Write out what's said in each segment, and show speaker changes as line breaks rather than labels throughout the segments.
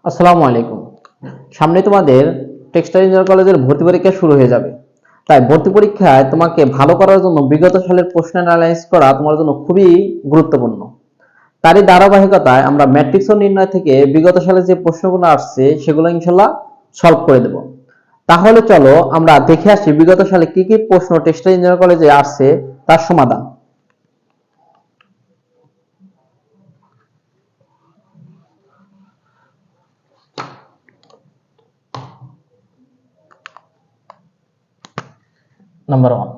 আসসালামু আলাইকুম। সামনে তোমাদের টেক্সটাইল ইঞ্জিনিয়ার কলেজের ভর্তি পরীক্ষা শুরু হয়ে যাবে। তাই ভর্তি পরীক্ষায় তোমাকে ভালো করার জন্য বিগত সালের প্রশ্ন অ্যানালাইজ করা তোমার জন্য খুবই গুরুত্বপূর্ণ। তারই ধারাবাহিকতায় আমরা ম্যাট্রিক্স ও নির্ণয় থেকে বিগত সালে যে প্রশ্নগুলো আসছে সেগুলো ইনশাল্লাহ সলভ করে দেব। তাহলে চলো আমরা দেখে আসি বিগত সালে কি কি প্রশ্ন টেক্সটাইল ইঞ্জিনিয়ার কলেজে আসছে তার সমাধান। নাম্বার 1,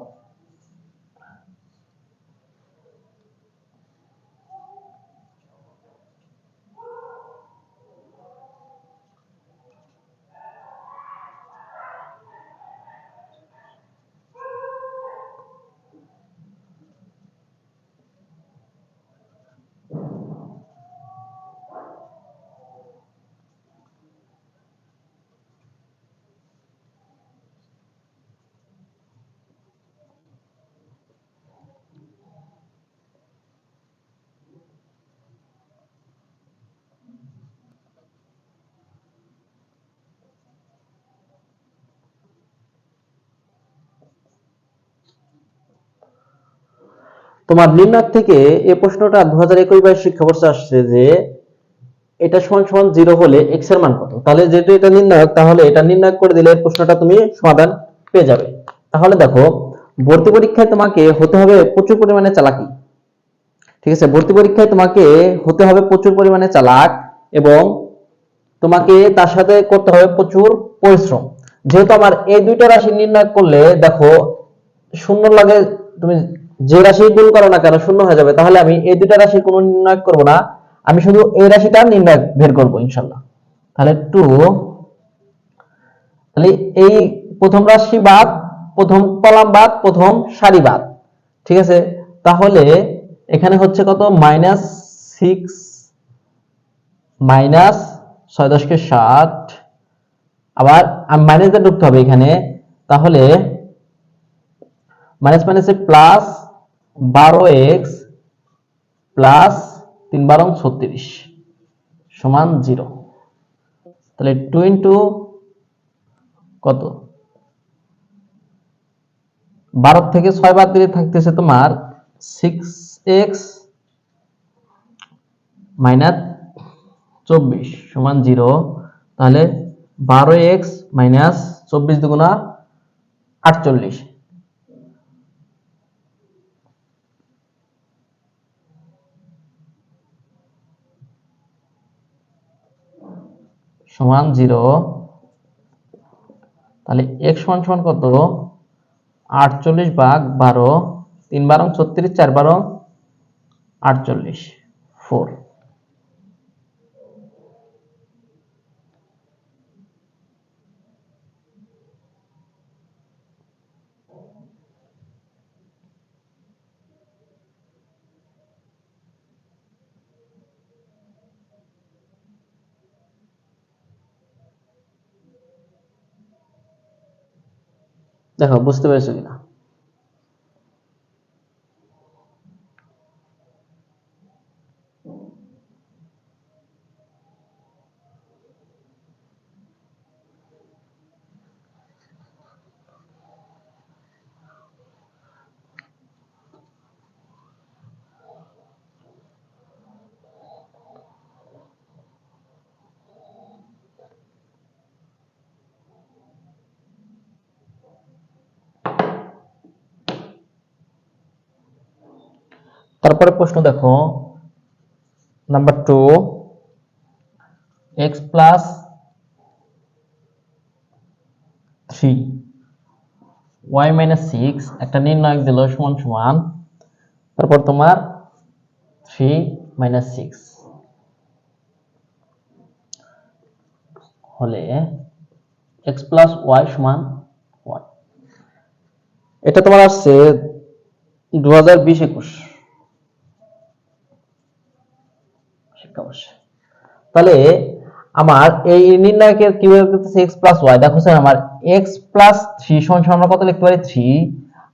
তোমার নির্ণয় থেকে এই প্রশ্নটা 2021-22 শিক্ষাবর্ষে আসছে যে এটা সমান সমান 0 হলে x এর মান কত। তাহলে যেহেতু এটা নির্ণায়ক, তাহলে এটা নির্ণয় করে দিলে প্রশ্নটা তুমি সমাধান পেয়ে যাবে। তাহলে দেখো, ভর্তি পরীক্ষায় তোমাকে হতে হবে প্রচুর পরিমাণে চালাকি। ঠিক আছে, ভর্তি পরীক্ষায় তোমাকে হতে হবে প্রচুর পরিমাণে চালাক এবং তোমাকে তার সাথে করতে হবে প্রচুর পরিশ্রম। যেহেতু আমার এই দুইটা রাশি নির্ণয় করলে দেখো শূন্য লাগে, তুমি যে রাশি গুণ করো না কেন শূন্য হয়ে যাবে। তাহলে আমি এই দুইটা রাশি কোনো নির্ণয় করব না, আমি শুধু এই রাশিটা নির্ণয় বের করব ইনশাআল্লাহ। তাহলে 2, তাহলে এই প্রথম রাশি বাদ, প্রথম কলাম বাদ, প্রথম সারি বাদ। ঠিক আছে, তাহলে এখানে হচ্ছে কত, -6 মাইনাস 6×10 = 60, আবার মাইনাস দিয়ে ঢুকতে হবে এখানে। তাহলে মাইনাস মাইনাসে প্লাস 12x প্লাস 3×12 = 0। তাহলে 2 ইন্টু কত, 12 থেকে 6 বাদ দিলে থাকতেছে তোমার 6x মাইনাস 24 = 0। তাহলে 12x মাইনাস 24 দুগুণা 48 সমান 0। তাহলে x সমান সমান কত, 48/12, 3×32, 4×48, 4। দেখো বুঝতে পেরেছো কিনা। তারপরে প্রশ্ন দেখো, number 2, x plus 3 y minus 6 একটা নির্ণায়ক দিল সমান সমান, তারপর তোমার 3 মাইনাস 6 হলে x প্লাস y সমান y। এটা তোমার আসছে 2020-21 শিক্ষাবর্ষে। তাহলে আমার এই নির্ণায়কের কিভাবে করতেছে x প্লাস y। দেখো স্যার, আমার x প্লাস 3 সমান সমান আমরা কত লিখতে পারি, 3,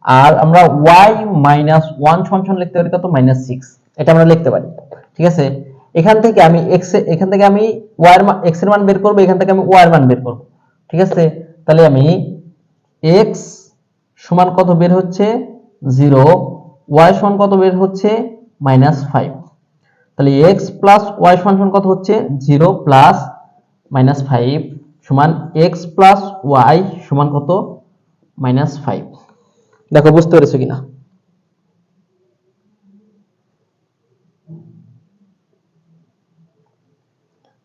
আর আমরা y মাইনাস 1 সমান সমান লিখতে পারি কত, -6। এটা আমরা লিখতে পারি। ঠিক আছে, এখান থেকে আমি y এর মান x এর মান বের করব, এখান থেকে আমি y এর মান বের করব। ঠিক আছে, তাহলে আমি x সমান কত বের হচ্ছে 0, y সমান কত বের হচ্ছে -5। তাহলে x প্লাস y সমান কত হচ্ছে 0 প্লাস -5 সমান x প্লাস y সমান কত -5। দেখো বুঝতে পেরেছো কিনা?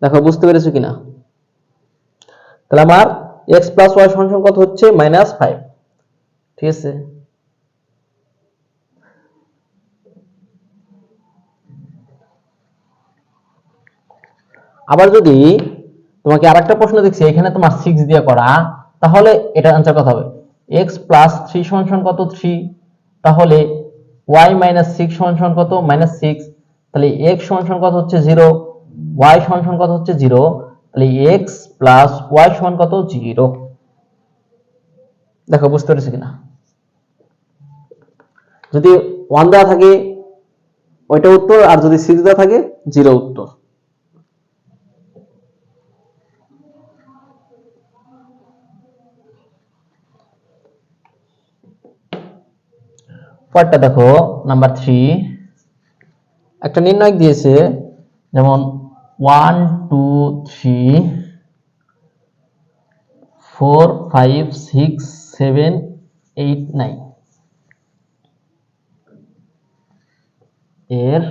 দেখো বুঝতে পেরেছো কিনা? তাহলে আমার x প্লাস y সমান কত হচ্ছে -5। ঠিক আছে, আবার যদি তোমাকে আরেকটা প্রশ্ন দেখছি, এখানে তোমার 6 দিয়ে করা, তাহলে এটা आंसर কত হবে? x প্লাস 3 সমান কত 3, তাহলে y মাইনাস 6 সমান কত -6, তাহলে x সমান কত হচ্ছে 0, y সমান কত হচ্ছে 0, তাহলে x প্লাস y সমান কত 0। দেখো বুঝতে পেরেছো কিনা? যদি 1 দেওয়া থাকে ওইটা উত্তর, আর যদি 6 দেওয়া থাকে 0 উত্তর। পরেরটা দেখো নাম্বার 3, একটা নির্ণায়ক দিয়েছে, যেমন 1 2 3 4 5 6 7 8 9 এর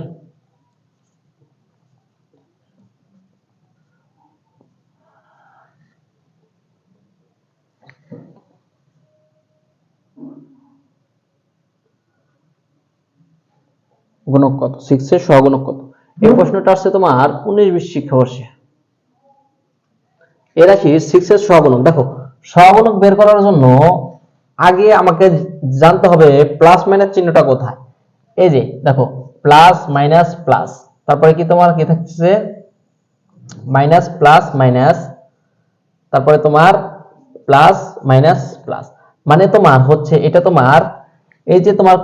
গুণক কত, 6 এর সহগুণক কত? এই প্রশ্নটা আসছে তোমার 19-20 শিক্ষাবর্ষে। এর আছে 6 এর সহগুণক। দেখো সহগুণক বের করার জন্য আগে আমাকে জানতে হবে প্লাস মাইনাস চিহ্নটা কোথায়। এই যে দেখো প্লাস মাইনাস প্লাস, তারপরে কি তোমার কি থাকছে মাইনাস প্লাস মাইনাস, তারপরে তোমার প্লাস মাইনাস প্লাস, মানে তোমার হচ্ছে এটা তোমার এই যে তোমার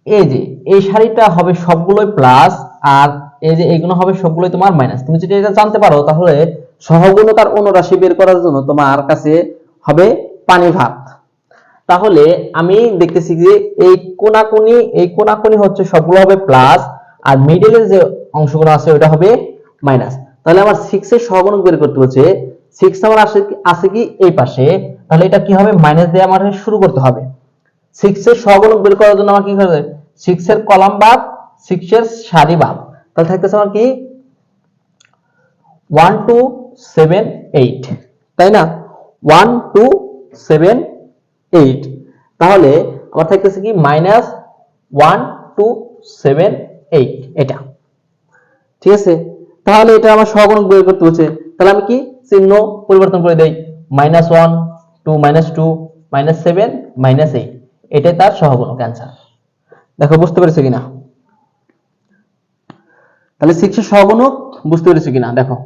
এই যে এই সারিটা হবে সবগুলোই প্লাস, আর এই যে এইগুলো হবে সবগুলোই তোমার মাইনাস। তুমি যদি এটা জানতে পারো তাহলে সহগুণক আর অনুরাশি বের করার জন্য তোমার কাছে হবে পানি ভাত। তাহলে আমি দেখতেছি যে এই কোনাকুনি হচ্ছে সবগুলো হবে প্লাস, আর মিডলের যে অংশগুলো আছে ওটা হবে মাইনাস। তাহলে আমার 6 এর সহগুণক বের করতে হচ্ছে, 6 আমার আছে কি এই পাশে, তাহলে এটা কি হবে মাইনাস দিয়ে আমাদের শুরু করতে হবে। 6 এর সহগুণক বের করার জন্য আমার কি করতে হবে 6 এর কলাম বাদ 6 এর সারি বাদ, তাহলে থাকতেছে আমার কি 1 2 7 8, তাই না? 1 2 7 8, তাহলে আমার থাকতেছে কি -1 2 7 8 এটা। ঠিক আছে, তাহলে এটা আমার সহগুণক বের করতে হচ্ছে, তাহলে আমি কি চিহ্ন পরিবর্তন করে দেই, -1 2 -2 -7 -8, এটাই তার সহগুণক অ্যান্সার। দেখো বুঝতে পেরেছো কিনা? তাহলে 6 এর সহগুণক বুঝতে পেরেছো কিনা দেখো।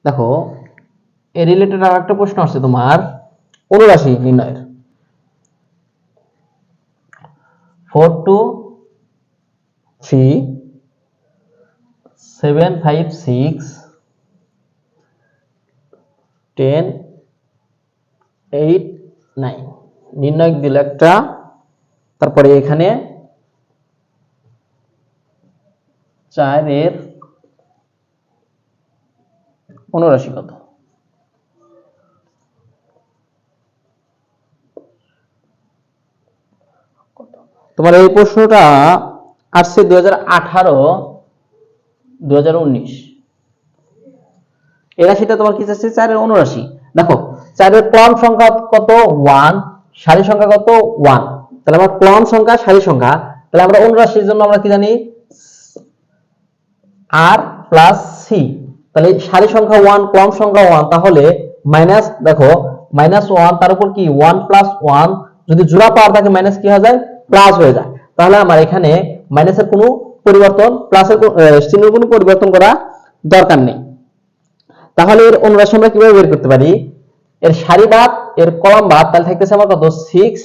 দেখো এর রিলেটেড আর একটা প্রশ্ন আছে তোমার অনুরাশি নির্ণয়ের। 4 2 3 7 5 6 10 8 9 নির্ণায়ক দিল একটা, তারপরে এখানে 4 এর অনুরাশি কত? তোমার এই প্রশ্নটা আসছে 2018 2019। এর রাশিটা তোমার কি চাচ্ছে 4 এর অনুরাশি। দেখো 4 এর কলাম সংখ্যা কত 1, সারি সংখ্যা কত 1, তাহলে আমার কলাম সংখ্যা সারি সংখ্যা, তাহলে আমরা অনুরাশির জন্য আমরা কি জানি r প্লাস c, তাহলে সারি সংখ্যা 1 কলাম সংখ্যা 1, তাহলে মাইনাস দেখো -1 তার উপর কি 1 প্লাস 1, যদি জোড়া পাওয়ার থাকে মাইনাস কি হয়ে যায় প্লাস হয়ে যায়, তাহলে আমার এখানে মাইনাসের কোনো পরিবর্তন প্লাসের চিহ্নের কোনো পরিবর্তন করা দরকার নেই। তাহলে এর অনুরাশি আমরা কিভাবে বের করতে পারি, এর সারি বাদ এর কলাম বাদ, তাহলে থাকতেছে আমার কত 6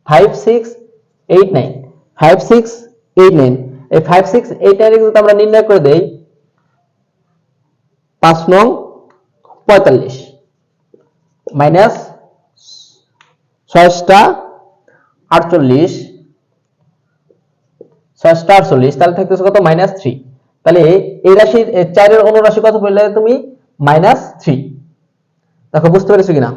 5 6 8 9 5 6 8 9। এই 5 6 8 9 যদি আমরা নির্ণয় করে দেই 5 নং 45 মাইনাস 6টা 48 6টা 48, তাহলে থাকতেছে কত -3। তাহলে এই রাশি 4 এর অনুরাশি কত পেলে তুমি -3। দেখো বুঝতে পেরেছো কিনা?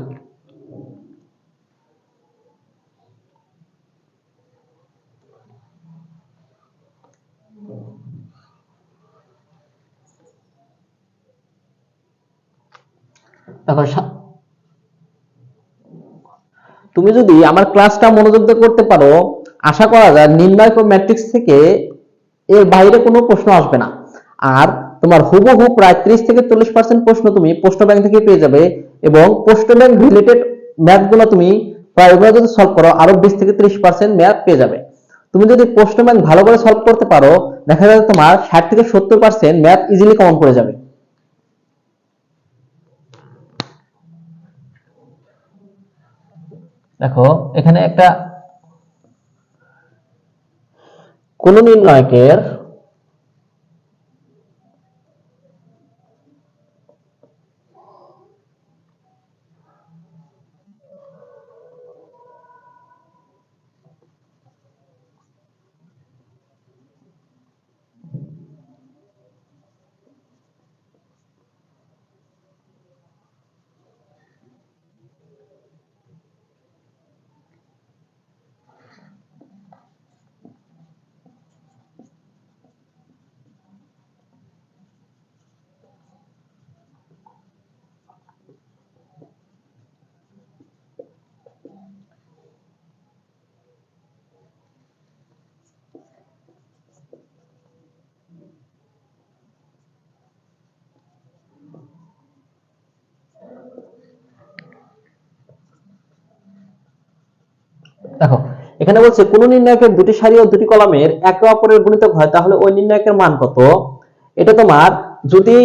দেখো তুমি যদি আমার ক্লাসটা মনোযোগ দিয়ে করতে পারো, আশা করা যায় নির্ণয় ম্যাট্রিক্স থেকে এর বাইরে কোনো প্রশ্ন আসবে না। আর তোমার হুবহু প্রায় 30 থেকে 40% প্রশ্ন তুমি প্রশ্ন ব্যাংক থেকে পেয়ে যাবে, এবং প্রশ্ন ব্যাংক রিলেটেড ম্যাথ গুলো তুমি প্রায় ওগুলো যদি সলভ করো আরো 20 থেকে 30% ম্যাথ পেয়ে যাবে। তুমি যদি প্রশ্ন ব্যাংক ভালো করে সলভ করতে পারো, দেখা যাবে তোমার 60 থেকে 70% ম্যাথ ইজিলি কমন পড়ে যাবে। দেখো এখানে একটা কোন নির্ণয়কের দেখো এখানে বলছে কোন নির্ণায়কের দুটি সারি ও দুটি কলামের একে অপরের গুণিতক হয় তাহলে ওই নির্ণায়কের মান কত। এটা তোমার যদি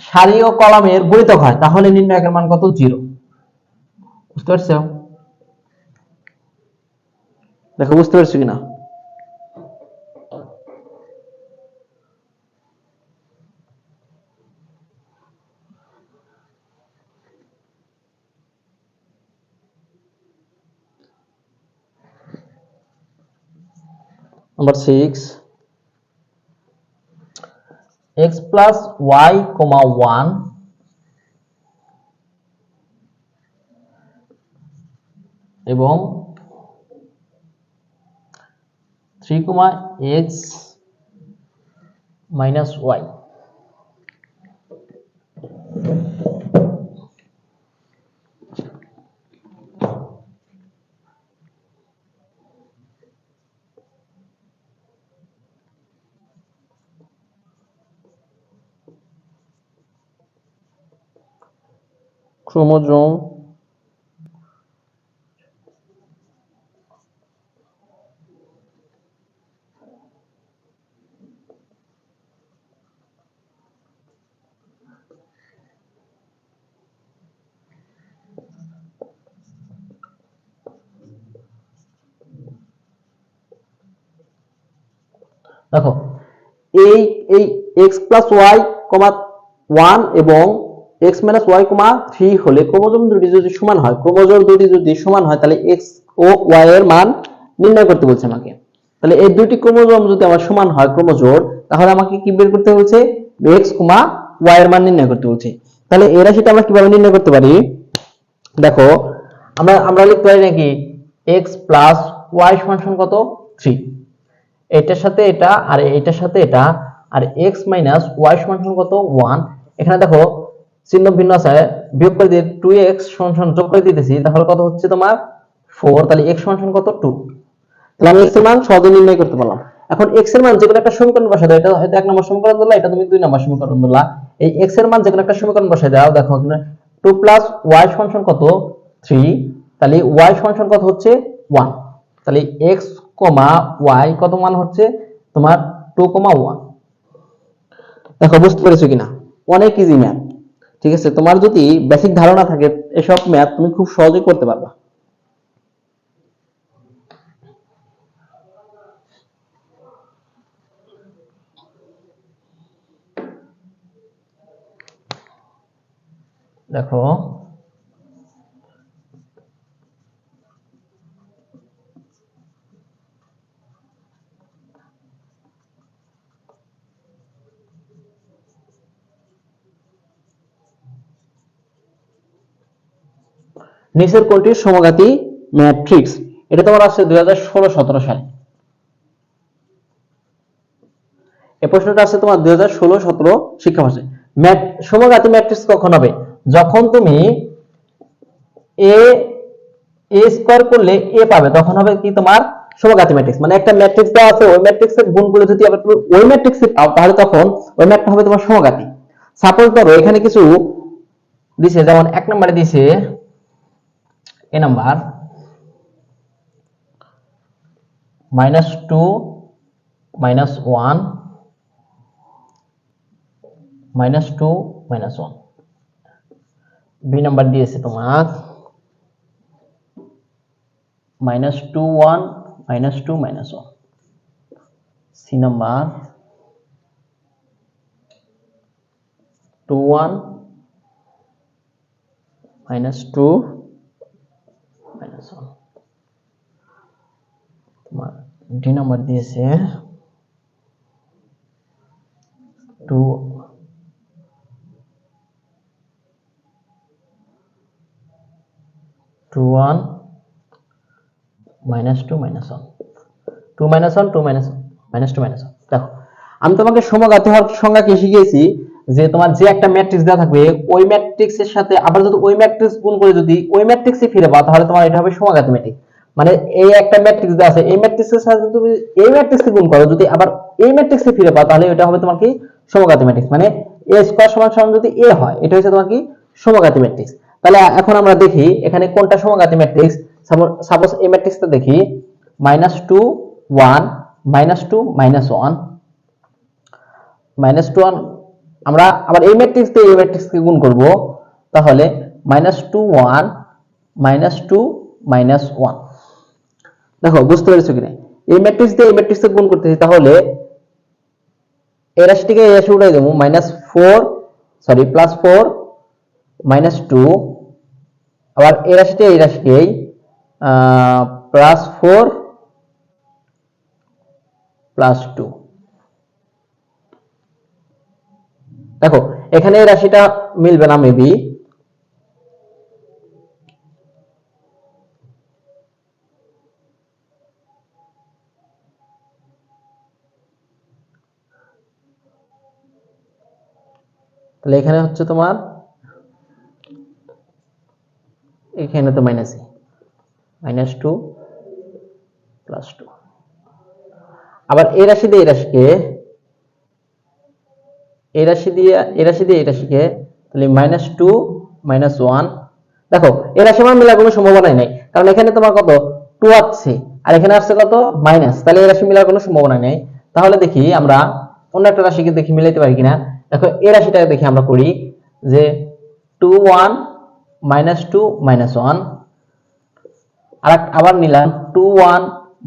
সারি ও কলামের গুণিতক হয় তাহলে নির্ণায়কের মান কত 0। বুঝতে পারছো? দেখো বুঝতে পারছো কিনা? নাম্বার 6 x plus y, 1 এবং 3, x minus y। ক্রোমোজোম দেখো এই এই x plus y, 1 এবং x minus y, 3 হলে ক্রোমোজোম দুটি যদি সমান হয়, ক্রোমোজোম দুটি যদি সমান হয় তাহলে x ও y এর মান নির্ণয় করতে বলছে আমাকে। তাহলে এই দুটি ক্রোমোজোম যদি আমার সমান হয় ক্রোমোজোর, তাহলে আমাকে কি বের করতে বলছে x, y এর মান নির্ণয় করতে বলছে। তাহলে এই রাশিটা আমরা কিভাবে নির্ণয় করতে পারি? দেখো আমরা লিখতে পারি নাকি x plus y সমান কত 3, এটার সাথে এটা আর এটার সাথে এটা, আর x minus y সমান কত 1। এখানে দেখো চিহ্ন ভিন্ন আছে, বিয়োগ করে দিয়ে 2x সমান যোগ করে দিতেছি, তাহলে কত হচ্ছে তোমার 4। তাহলে x সমান কত 2। তাহলে আমি x এর মান সহজে নির্ণয় করতে পারলাম। এখন x এর মান যেকোনো একটা সমীকরণ বসাই দাও, এটা হয়তো 1 নম্বর সমীকরণ দিলা, এটা তুমি 2 নম্বর সমীকরণ দিলা। এই x এর মান যেকোনো একটা সমীকরণ বসাই দাও, দেখো এখানে 2 plus y সমান কত 3, তাহলে y সমান কত হচ্ছে 1। তাহলে x, y কত মান হচ্ছে তোমার 2, 1। দেখো বুঝতে পেরেছো কিনা? অনেক ইজি ম্যাথ। ঠিক আছে, তোমার যদি বেসিক ধারণা থাকে এসব ম্যাথ তুমি খুব সহজেই করতে পারবা। দেখো নিচের কোনটি সমঘাতী ম্যাট্রিক্স? এটা তোমার আসছে 2016-17 সালে। এই প্রশ্নটা আছে তোমার 2016-17 শিক্ষাবর্ষে। সমঘাতী ম্যাট্রিক্স কখন হবে? যখন তুমি এ স্কয়ার করলে এ পাবে, তখন হবে কি তোমার সমঘাতী ম্যাট্রিক্স। মানে একটা ম্যাট্রিক্স দেওয়া আছে, ওই ম্যাট্রিক্সের গুণগুলো যদি আবার তুমি ওই ম্যাট্রিক্সে পাও, তাহলে তখন ওই ম্যাটটা হবে তোমার সমঘাতী। সাপোজ ধরো এখানে কিছু দিছে, যেমন এক নম্বরে দিছে এ নাম্বার -2 -1 -2 -1। বি নাম্বার দিয়েছে তোমার -2 1 -2 -1। C number 2 1 -2 -1। তোমার ডি নাম্বার দিয়েছে 2 1 -2 -1 2 -1 2 -2 -1। দেখো আমি তোমাকে সমঘাতী হওয়ার সংজ্ঞা কি শিখিয়েছি, যে তোমার যে একটা ম্যাট্রিক্স দেওয়া থাকবে ওই ম্যাট্রিক্সের সাথে আবার যদি ওই ম্যাট্রিক্স গুণ করে যদি ওই ম্যাট্রিক্সে ফিরে পাও, তাহলে তোমার এটা হবে সমঘাতী ম্যাট্রিক্স। মানে এই একটা ম্যাট্রিক্স দেওয়া আছে, এই ম্যাট্রিক্সের সাথে তুমি এই ম্যাট্রিক্সে গুণ করো, যদি আবার এই ম্যাট্রিক্সে ফিরে পাও, তাহলে এটা হবে তোমার কি সমঘাতী ম্যাট্রিক্স। মানে a স্কয়ার সমান সমান যদি a হয়, এটা হচ্ছে তোমার কি সমঘাতী ম্যাট্রিক্স। তাহলে এখন আমরা দেখি এখানে কোনটা সমঘাতী ম্যাট্রিক্স। সাপোজ এই ম্যাট্রিক্সটা দেখি -2 1 -2 -1 -2 1। আমরা আবার এই ম্যাট্রিক্স দিয়ে এই ম্যাট্রিক্সকে গুণ করব, তাহলে -2 1 -2 -1। দেখো বুঝতে পেরেছো কিনা? এই ম্যাট্রিক্স দিয়ে এই ম্যাট্রিক্সকে গুণ করতেছি, তাহলে এই রাশিটিকে এই রাশি উঠাই দেবো, -4 সরি +4 -2। আবার এই রাশিটি এই রাশিকেই +4 +2। দেখো এখানে এই রাশিটা মিলবে না মেবি, তাহলে এখানে হচ্ছে তোমার এখানে তো -2 +2। আবার এই রাশি দিয়ে এই রাশিকে এই রাশি দিয়ে এই রাশি দিয়ে এই রাশিকে, তাহলে -2 -1। দেখো এই রাশি মান মেলার কোনো সম্ভাবনাই নাই, কারণ এখানে তোমার কত 2 আছে আর এখানে আসছে কত মাইনাস, তাহলে এই রাশি মেলার কোনো সম্ভাবনা নেই। তাহলে দেখি আমরা অন্য একটা রাশিকে দেখি মিলাইতে পারি কিনা। দেখো এই রাশিটাকে দেখি আমরা করি যে 2 1 -2 -1। আবার নিলাম 2 1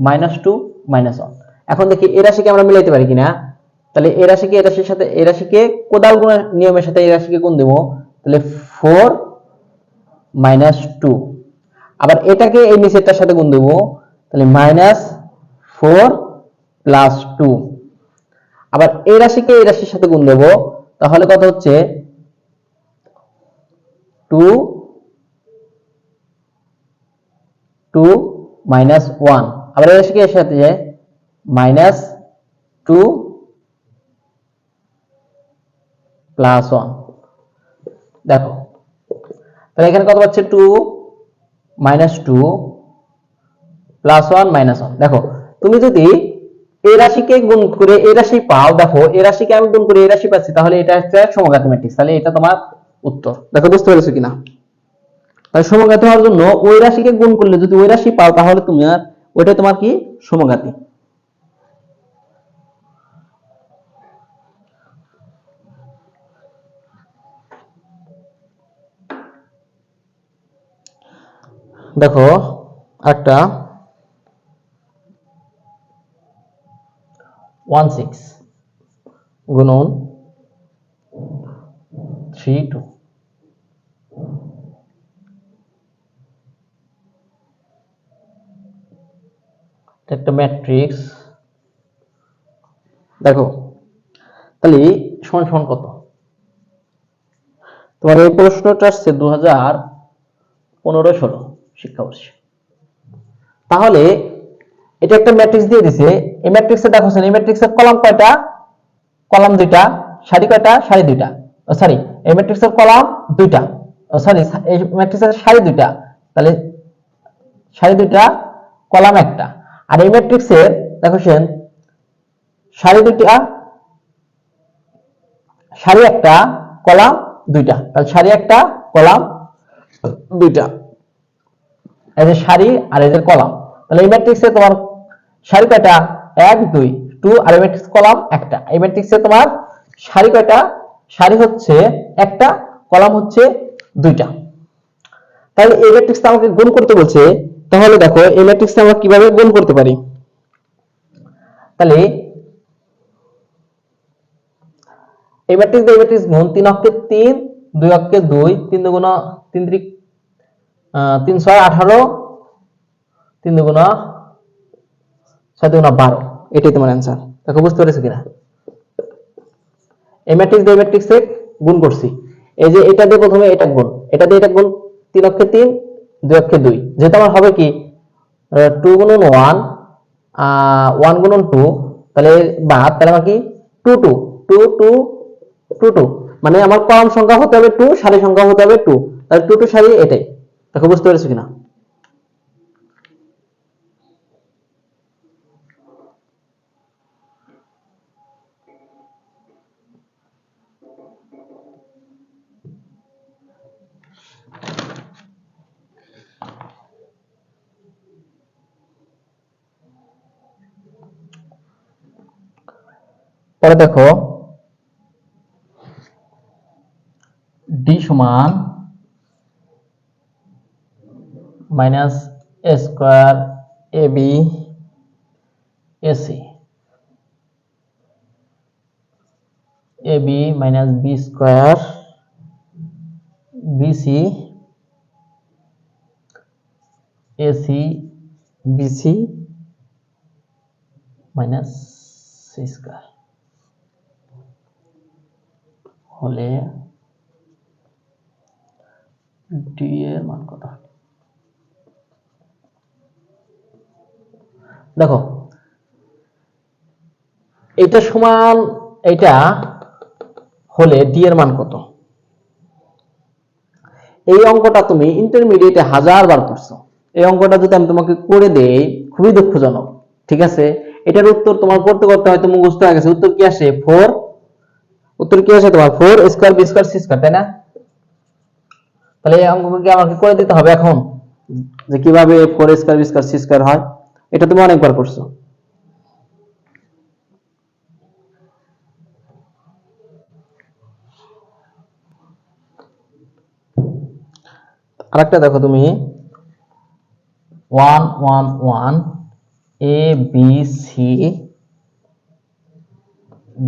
-2 -1। এখন দেখি এই রাশিকে আমরা মিলাইতে পারি কিনা। তাহলে এই রাশিকে এই রাশির সাথে এই রাশিকে কোদাল গুণের নিয়মের সাথে এই রাশিকে গুণ দেব, তাহলে 4 -2। আবার এটাকে এই নিচেরটার সাথে গুণ দেব, তাহলে -4 +2। আবার এই রাশিকে এই রাশির সাথে গুণ দেব, তাহলে কত হচ্ছে 2 2 -1। আবার এই রাশিকে এর সাথে -2 +1। দেখো তাহলে এখানে কত পাচ্ছে 2 -2 +1 -1। দেখো তুমি যদি এই রাশিকে গুণ করে এই রাশি পাও, দেখো এই রাশিকে আমি গুণ করে এই রাশি পাচ্ছি, তাহলে এটা হচ্ছে সমঘাতী ম্যাট্রিক্স। তাহলে এটা তোমার উত্তর। দেখো বুঝতে পেরেছো কিনা? তাই সমঘাতী হওয়ার জন্য ওই রাশিকে গুণ করলে যদি ওই রাশি পাও, তাহলে তুমি আর ওইটা তোমার কি সমঘাতী। দেখো একটা 16 গুণন 32 একটা ম্যাট্রিক্স। দেখো তাহলে সমান সমান কত? তোমার এই প্রশ্নটা আসছে 2015-16 শিক্ষাবর্ষে। তাহলে এটা একটা ম্যাট্রিক্স দিয়ে দিছে। এই ম্যাট্রিক্সে দেখো এই ম্যাট্রিক্সের কলাম কয়টা? কলাম দুইটা। সারি কয়টা? সারি দুইটা। সরি, এই ম্যাট্রিক্সের কলাম দুইটা। সরি, এই ম্যাট্রিক্সের সারি দুইটা। তাহলে সারি দুইটা, কলাম একটা। আর এই ম্যাট্রিক্সের দেখো সারি দুইটা, সারি একটা, কলাম দুইটা। তাহলে সারি একটা, কলাম দুইটা। এই যে সারি আর এই যে কলাম। তাহলে এই ম্যাট্রিক্সে তোমার সারি কয়টা? 1 2 2। আর এই ম্যাট্রিক্স কলাম একটা। এই ম্যাট্রিক্সে তোমার সারি কয়টা? সারি হচ্ছে একটা, কলাম হচ্ছে দুইটা। তাহলে এই ম্যাট্রিক্সটা আমাকে গুণ করতে বলছে। তাহলে দেখো এই ম্যাট্রিক্সটা আমরা কিভাবে গুণ করতে পারি? তাহলে এই ম্যাট্রিক্স গুণ 3 অক্ষে 3, 2 অক্ষে 2, 3 দুগুণ 3 3 3 6 18, 3 দুগুণ 6 দুগুণ 12। এটাই তোমার অ্যান্সার। দেখো বুঝতে পেরেছো কিনা? এই ম্যাট্রিক্সে গুণ করছি। এই যে এটা দিয়ে প্রথমে এটা গুণ, এটা দিয়ে এটা গুণ, 3 অক্ষে 3, 2 অক্ষে 2। যেটা আমার হবে কি 2 গুণন 1, 1 গুণন 2। তাহলে বাদ, তাহলে আমার কি 2 2 2 2 2 2। মানে আমার কলাম সংখ্যা হতে হবে 2, সারি সংখ্যা হতে হবে 2। তাহলে 2 2 সারি এটাই। দেখো বুঝতে পেরেছো কিনা? পরে দেখো d সমান minus a square ab ac, ab minus b square bc, ac bc minus c square হলে d এর মান কত? দেখো এটা সমান এটা হলে d এর মান কত? এই অঙ্কটা তুমি ইন্টারমিডিয়েটে 1000 বার করছো। এই অঙ্কটা যদি আমি তোমাকে করে দেই, খুবই দুঃখজনক। ঠিক আছে, এটার উত্তর তোমার করতে করতে হয়তো মুখস্থ হয়ে গেছে। উত্তর কি আসে? 4। উত্তর কি আসে তোমার? 4 square B square C square, তাই না? তাহলে এই অঙ্কটা কি আমাকে করে দিতে হবে এখন, যে কিভাবে 4 square B square C square হয়? এটা তুমি অনেকবার করছো। আরেকটা দেখো তুমি 1 1 1 a b c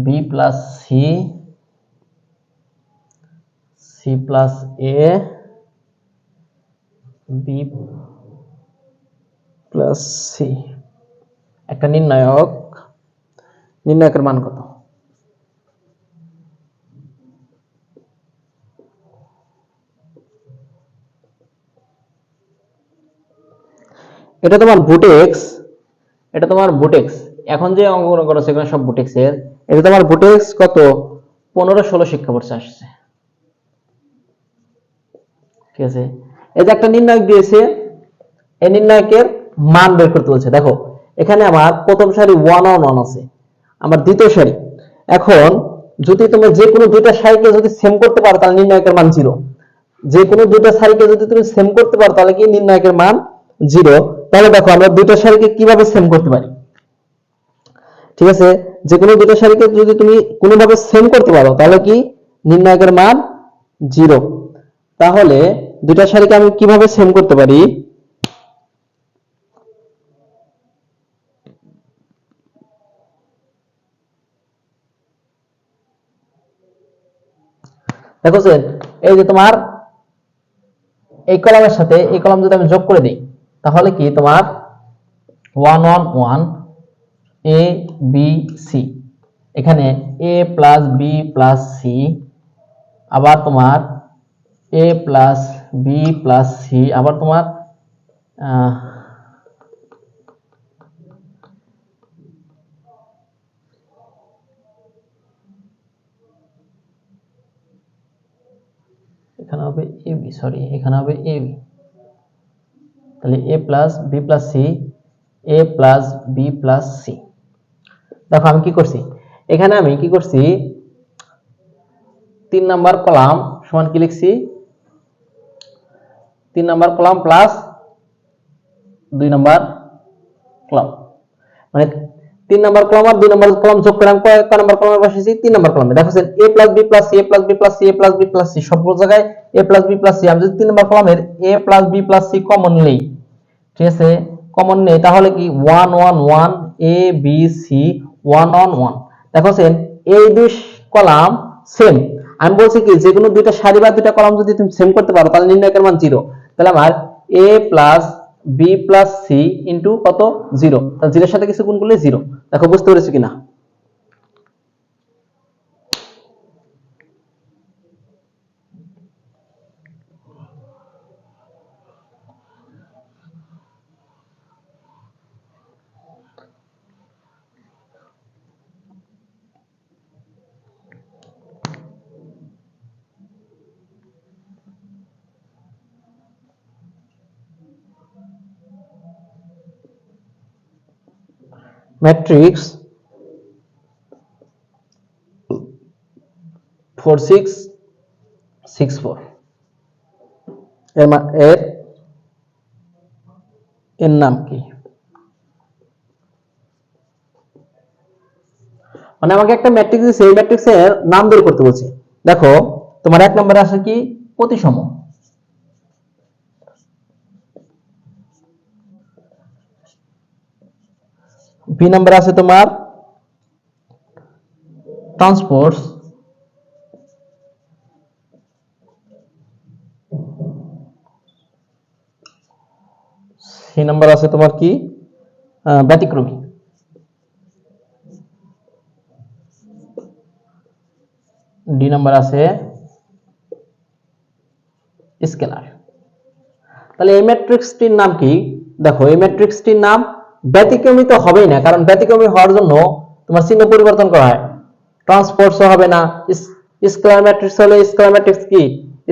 b plus c c plus a b plus c একটা নির্ণায়কের মান কত? এটা তোমার ভোটেক্স, এটা তোমার ভোটেক্স। এখন যে অঙ্কগুলো করো সেগুলো সব ভোটেক্স এর। এটা তোমার ভোটেক্স কত? 15-16 শিক্ষাবর্ষে আসছে। ঠিক আছে, এই যে একটা নির্ণায়ক দিয়েছে, এই নির্ণায়কের মান বের করতে বলছে। দেখো এখানে আমার প্রথম সারি 1 on 1 আছে, আমার দ্বিতীয় সারি। এখন যদি তুমি যে কোনো দুইটা সারিকে যদি সেম করতে পারো তাহলে নির্ণায়কের মান 0। যে কোনো দুইটা সারিকে যদি তুমি সেম করতে পারো তাহলে কি নির্ণায়কের মান 0। তাহলে দেখো আমরা দুইটা সারিকে কিভাবে সেম করতে পারি। ঠিক আছে, যে কোনো দুইটা সারিকে যদি তুমি কোনোভাবে সেম করতে পারো তাহলে কি নির্ণায়কের মান 0। তাহলে দুইটা সারিকে আমি কিভাবে সেম করতে পারি? দেখো স্যার, এই যে তোমার এই কলামের সাথে এই কলাম যদি আমি যোগ করে দিই, তাহলে কি তোমার 1 1 1 এ বি সি, এখানে এ প্লাস বি প্লাস সি, আবার তোমার এ প্লাস বি প্লাস সি, আবার তোমার এখানে হবে এ বি, সরি এখানে হবে এ বি, তাহলে এ প্লাস বি প্লাস সি, এ প্লাস বি প্লাস সি। দেখো আমি কি করছি, এখানে আমি কি করছি, 3 নাম্বার কলাম সমান কি লিখছি, 3 number column plus 2 number column, মানে 3 নাম্বার কলাম আর 2 নাম্বার কলাম যোগ করে আমি কয় নাম্বার কলামে বসেছি, 3 নাম্বার কলামে। দেখো sir, a plus B plus C, a plus B plus C, a plus B plus C, সব জায়গায় a plus B plus C. আমি যদি 3 নাম্বার কলামের a plus B plus C common নেই, ঠিক আছে, কমন নেই, তাহলে কি 1 1 1 a b c 1 1 1। দেখো স্যার, এই দুই কলাম সেম, আমি বলছি কি যে কোনো দুইটা সারি বা দুইটা কলাম যদি তুমি সেম করতে পারো তাহলে নির্ণায়কের মান 0। তাহলে আমার a plus B plus C into কত 0, তাহলে 0 এর সাথে কিছু গুণ করলে 0। দেখো বুঝতে পেরেছো কিনা। ম্যাট্রিক্স 4 6 6 4 এর নাম কি, মানে আমাকে একটা ম্যাট্রিক্স দিয়েছে, এই ম্যাট্রিক্সের নাম বের করতে বলছে। দেখো তোমার 1 নম্বরে আছে কি প্রতিসম, বি নম্বরে আছে তোমার ট্রান্সপোজ, সি নাম্বার আছে তোমার কি ব্যতিক্রমী, ডি নাম্বার আছে স্কেলার। তাহলে এই ম্যাট্রিক্সটির নাম কি, দেখো এই ম্যাট্রিক্সটির নাম ব্যতিক্রমী তো হবেই না, কারণ ব্যতিক্রমী হওয়ার জন্য তোমার চিহ্ন পরিবর্তন করা হয়, ট্রান্সপোজও হবে না। স্কেলার ম্যাট্রিক্স হলে স্কেলার ম্যাট্রিক্স কি,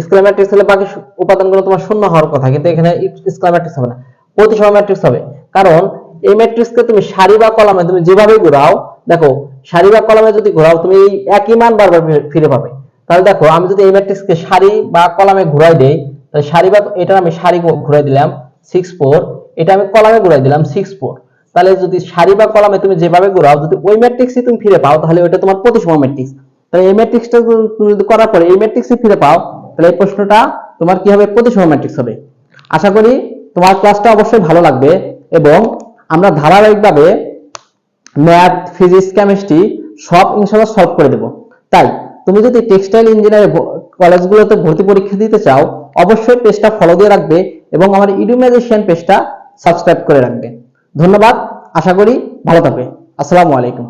স্কেলার ম্যাট্রিক্স হলে বাকি উপাদানগুলো তোমার শূন্য হওয়ার কথা, কিন্তু এখানে স্কেলার ম্যাট্রিক্স হবে না, প্রতিসম ম্যাট্রিক্স হবে। কারণ এই ম্যাট্রিক্সকে তুমি সারি বা কলামে তুমি যেভাবে ঘোরাও, দেখো সারি বা কলামে যদি ঘোরাও তুমি এই একই মান বারবার ফিরে পাবে। তাহলে দেখো আমি যদি এই ম্যাট্রিক্সকে সারি বা কলামে ঘুরাই দেই, তাহলে সারি বা এটা আমি সারি ঘুরাই দিলাম 6 4, এটা আমি কলামে ঘুরাই দিলাম 6 4। তাহলে যদি সারি বা কলামে তুমি যেভাবে ঘোরাও যদি ওই ম্যাট্রিক্সই তুমি ফিরে পাও, তাহলে ওটা তোমার প্রতিসম ম্যাট্রিক্স। তাহলে এই ম্যাট্রিক্সটা তুমি যদি করার পরে এই ম্যাট্রিক্সই ফিরে পাও, তাহলে এই প্রশ্নটা তোমার কি হবে, প্রতিসম ম্যাট্রিক্স হবে। আশা করি তোমার ক্লাসটা অবশ্যই ভালো লাগবে, এবং আমরা ধারাবাহিকভাবে ম্যাথ, ফিজিক্স, কেমিস্ট্রি সব ইনশাআল্লাহ সলভ করে দেব। তাই তুমি যদি টেক্সটাইল ইঞ্জিনিয়ারিং কলেজগুলোতে ভর্তি পরীক্ষা দিতে চাও, অবশ্যই পেজটা ফলো দিয়ে রাখবে এবং আমার ইডুম্যাজিশিয়ান পেজটা সাবস্ক্রাইব করে রাখবে। ধন্যবাদ, আশা করি ভালো থাকবে। আসসালামু আলাইকুম।